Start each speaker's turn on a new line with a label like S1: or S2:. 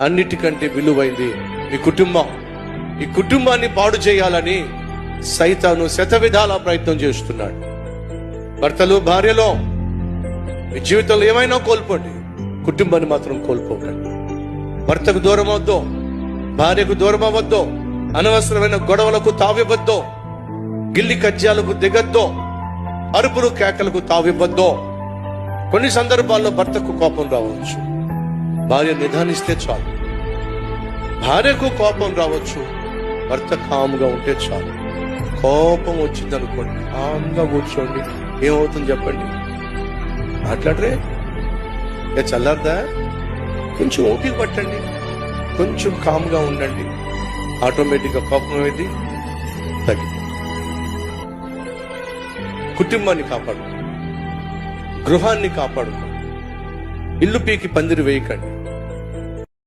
S1: అన్నిటికంటే విలువైంది మీ కుటుంబం. ఈ కుటుంబాన్ని పాడు చేయాలని సైతాను శతవిధాల ప్రయత్నం చేస్తున్నాడు. భర్తలు భార్యలో మీ జీవితంలో ఏమైనా కోల్పోండి, కుటుంబాన్ని మాత్రం కోల్పోకండి. భర్తకు దూరం అవద్దు, భార్యకు దూరం అవ్వద్దు, అనవసరమైన గొడవలకు తావివ్వద్దు, గిల్లి కజ్జాలకు దిగద్దు, అరుపులు కేకలకు తావివ్వద్దు. కొన్ని సందర్భాల్లో భర్తకు కోపం రావచ్చు, భార్య నిదానిస్తే చాలు. భార్యకు కోపం రావచ్చు, భర్త కామ్గా ఉంటే చాలు. కోపం వచ్చింది అనుకోండి, కామ్గా కూర్చోండి. ఏమవుతుంది చెప్పండి? మాట్లాడరే చల్లారదా? కొంచెం ఓపిక పట్టండి, కొంచెం కామ్గా ఉండండి. ఆటోమేటిక్గా కోపం అనేది తగ్గిపోతుంది. కుటుంబాన్ని కాపాడుకోండి, గృహాన్ని కాపాడుకోండి. ఇల్లు పీకి పందిరి వేయకండి.